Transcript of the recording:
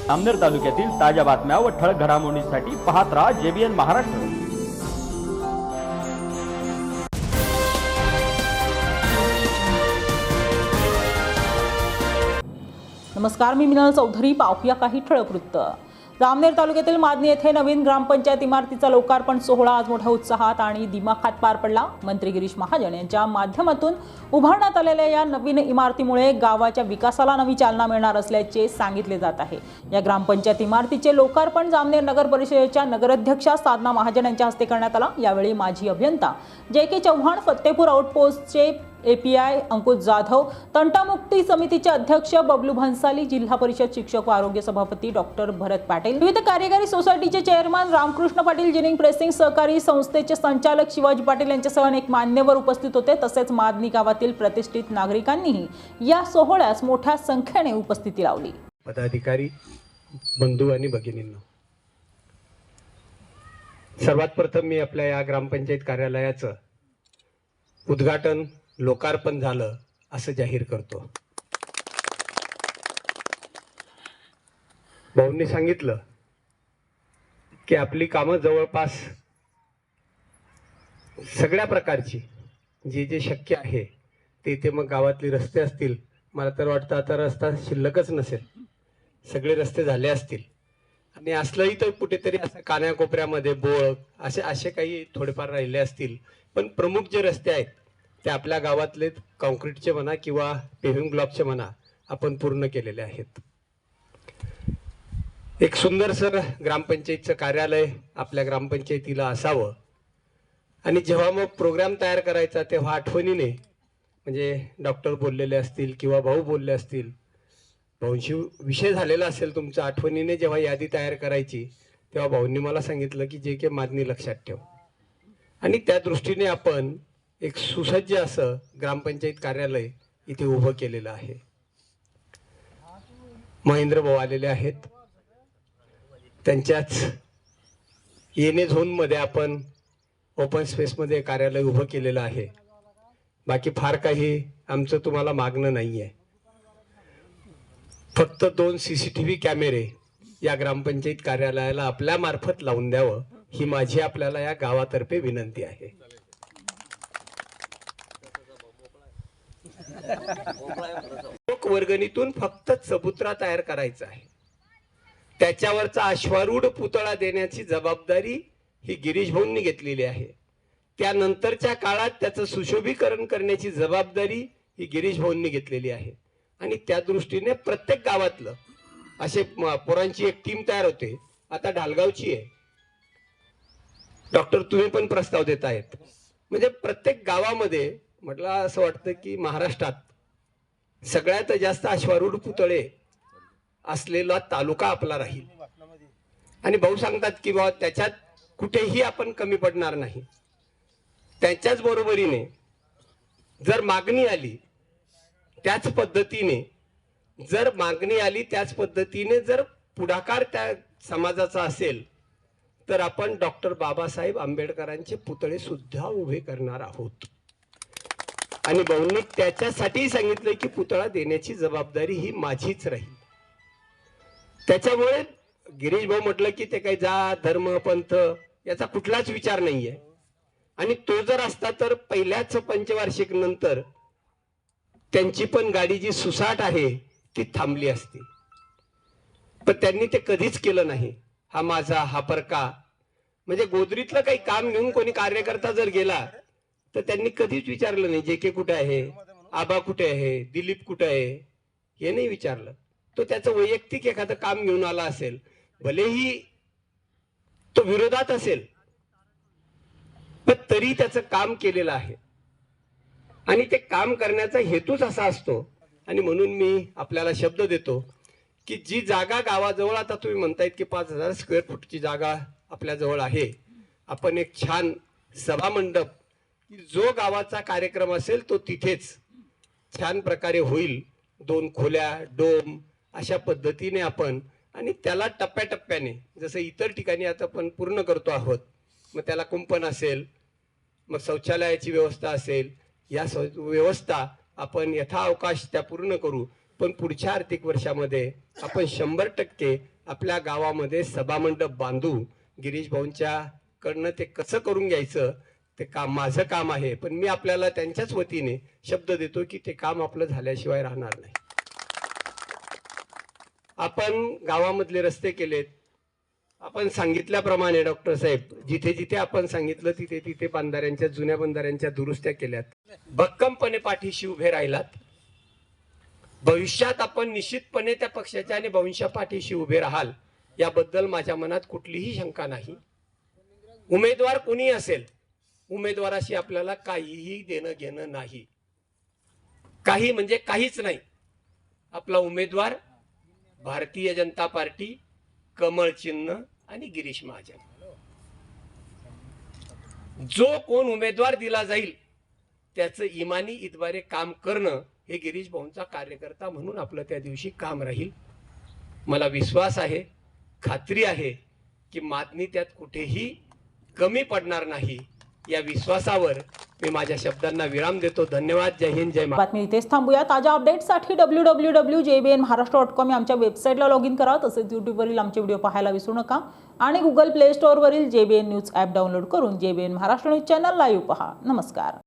जामनेर तालुक्यातील ताज्या बातम्या व ठळक घडामोडींसाठी पाहत राहा JBN महाराष्ट्र। नमस्कार, मी मिनल चौधरी। पाहूया काही ठळक वृत्त। जामनेर तालुक्यातील मादनी येथे नवीन ग्रामपंचायत इमारतीचा लोकार्पण सोहळा आज मोठ्या उत्साहात आणि दिमाखात पार पडला। मंत्री गिरीश महाजन यांच्या माध्यमातून उभारण्यात आलेल्या या नवीन इमारतीमुळे गावाच्या विकासाला नवी चालना मिळणार असल्याचे सांगितले जात आहे। या ग्रामपंचायत इमारतीचे लोकार्पण जामनेर नगर परिषदेच्या नगराध्यक्षा साधना महाजन यांच्या हस्ते करण्यात आला। यावेळी माजी अभियंता JK चव्हाण, फत्तेपूर आउटपोस्टचे API अंकुश जाधव, तंटामुक्ती समितीचे अध्यक्ष बबलू भन्साली, जिल्हा परिषद शिक्षक व आरोग्य सभापती डॉक्टर भरत पाटील, विविध कार्यकारी सोसायटीचे chairman Ramkrishna Patil, ginning pressing सहकारी संस्थेचे संचालक शिवाजी पाटील यांच्यासह अनेक मान्यवर उपस्थित होते। तसेच मादनी गावातील प्रतिष्ठित नागरिकांनीही या सोहळ्यास मोठ्या संख्येने उपस्थिती लावली। पदाधिकारी, बंधू आणि भगिनींनो, सर्वात प्रथम मी आपल्या या ग्रामपंचायत कार्यालयाचं उद्घाटन, लोकार्पण झालं असं जाहीर करतो। भाऊंनी सांगितलं की आपली कामं जवळपास सगळ्या प्रकारची जे शक्य आहे ते मग गावातले रस्ते असतील, मला तर वाटतं आता रस्ता शिल्लकच नसेल, सगळे रस्ते झाले असतील आणि असलंही तर कुठेतरी असं कानाकोपऱ्यामध्ये बोळ असे काही थोडेफार राहिले असतील, पण प्रमुख जे रस्ते आहेत ते आपल्या गावातले कॉन्क्रीटचे म्हणा किंवा पेव्हिंग ब्लॉकचे म्हणा आपण पूर्ण केलेले आहेत। एक सुंदरसं ग्रामपंचायतचं कार्यालय आपल्या ग्रामपंचायतीला असावं आणि जेव्हा मग प्रोग्राम तयार करायचा तेव्हा आठवणीने, म्हणजे डॉक्टर बोललेले असतील किंवा भाऊ बोलले असतील, भाऊंशी विषय झालेला असेल तुमच्या, आठवणीने जेव्हा यादी तयार करायची तेव्हा भाऊंनी मला सांगितलं की JK मादनी लक्षात ठेव। आणि त्या दृष्टीने आपण एक सुसज्ज असं ग्रामपंचायत कार्यालय इथे उभं केलेलं आहे। महेंद्र भाऊ आलेले आहेत, त्यांच्याच येणे झोन मध्ये आपण ओपन स्पेस मध्ये कार्यालय उभं केलेलं आहे। बाकी फार काही आमचं तुम्हाला मागणं नाहीये, फक्त 2 CCTV कॅमेरे या ग्रामपंचायत कार्यालयाला आपल्या मार्फत लावून द्यावं ही माझी आपल्याला या गावातर्फे विनंती आहे। वर्गणीतून फक्त चबुतरा तयार करायचा आहे, त्याच्यावरचा अश्वारूढ पुतळा देण्याची जबाबदारी ही गिरीश भाऊंनी घेतलेली आहे। त्यानंतरच्या काळात त्याचं सुशोभीकरण करण्याची जबाबदारी ही गिरीश भाऊंनी घेतलेली आहे आणि त्या दृष्टीने प्रत्येक गावातलं असे पोरांची एक टीम तयार होते। आता ढालगावची आहे, डॉक्टर तुम्ही पण प्रस्ताव देत आहेत, म्हणजे प्रत्येक गावामध्ये म्हटलं असं वाटतं की महाराष्ट्रात सगळ्यात जास्त अश्वारूढ पुतळे असलेला तालुका आपला राहील आणि भाऊ सांगतात की बाबा त्याच्यात कुठेही आपण कमी पडणार नाही। त्याच्याच बरोबरीने जर मागणी आली त्याच पद्धतीने जर पुढाकार त्या समाजाचा असेल तर आपण डॉक्टर बाबासाहेब आंबेडकरांचे पुतळे सुद्धा उभे करणार आहोत। आणि भाऊंनी त्याच्यासाठी सांगितलं की पुतळा देण्याची जबाबदारी ही माझीच राहील। त्याच्यामुळे गिरीश भाऊ म्हटलं की ते काही जात, धर्म, पंथ याचा कुठलाच विचार नाहीये आणि तो जर असता तर पहिल्याच पंचवार्षिक नंतर त्यांची पण गाडी जी सुसाट आहे ती थांबली असती, पण त्यांनी ते कधीच केलं नाही। हा माझा, हा परका, म्हणजे गोदरीतलं काही काम घेऊन कोणी कार्यकर्ता जर गेला तर त्यांनी कधीच विचारलं नाही JK कुठे आहे, आबा कुठे आहे, दिलीप कुठे आहे, हे नाही विचारलं। तो त्याचं वैयक्तिक एखादं काम घेऊन आला असेल, भलेही तो विरोधात असेल, पण तरी त्याचं काम केलेलं आहे आणि ते काम करण्याचा हेतूच असा असतो। आणि म्हणून मी आपल्याला शब्द देतो की जी जागा गावाजवळ, आता तुम्ही म्हणतायत की 5000 स्क्वेअर फूटची जागा आपल्या जवळ आहे, आपण एक छान सभा मंडप, जो गावाचा कार्यक्रम असेल तो तिथेच छान प्रकारे होईल, 2 खोल्या, डोम अशा पद्धतीने आपण, आणि त्याला टप्प्याटप्प्याने जसं इतर ठिकाणी आता आपण पूर्ण करतो आहोत, मग त्याला कुंपण असेल, मग शौचालयाची व्यवस्था असेल, या व्यवस्था आपण यथाअवकाश त्या पूर्ण करू। पण पुढच्या आर्थिक वर्षामध्ये आपण 100% आपल्या गावामध्ये सभामंडप बांधू गिरीश भाऊंच्या कडनं ते कसं करून घ्यायचं ते काम माझं काम आहे, पण मी आपल्याला त्यांच्याच वतीने शब्द देतो की ते काम आपलं झाल्याशिवाय राहणार नाही. आपण गावामधले रस्ते केलेत, आपण सांगितल्याप्रमाणे डॉक्टर साहेब जिथे जिथे आपण सांगितलं तिथे तिथे बंधाऱ्यांच्या जुन्या बंधाऱ्यांच्या दुरुस्त्या केल्यात, भक्कमपणे पाठीशी उभे राहिलात. भविष्यात आपण निश्चितपणे त्या पक्षाच्या आणि भाऊंच्या पाठीशी उभे राहाल याबद्दल माझ्या मनात कुठलीही शंका नाही. उमेदवार कोणी असेल, उमेदवाराशी आपल्याला काहीही देणं घेणं नाही, काही म्हणजे काहीच नाही. आपला उमेदवार भारतीय जनता पार्टी, कमळ चिन्ह आणि गिरीश महाजन. जो कोण उमेदवार दिला जाईल त्याचं इमानी इतबारे काम करणं हे गिरीश भाऊंचा कार्यकर्ता म्हणून आपलं त्या दिवशी काम राहील. मला विश्वास आहे, खात्री आहे की मागणी त्यात कुठेही कमी पडणार नाही. या विश्वासावर मी माझ्या शब्दांना विराम देतो. धन्यवाद. जय हिंद, जय महाराष्ट्र. बातमी इथेच थांबूया. ताज्या अपडेट्ससाठी www.jbnmaharashtra.com या आमच्या वेबसाईटला लॉग इन करा. तसेच यूट्यूबवरील आमचे व्हिडिओ पाहायला विसरू नका आणि गुगल प्ले स्टोअरवरील JBN न्यूज ॲप डाउनलोड करून JBN Maharashtra news channel live पहा. नमस्कार.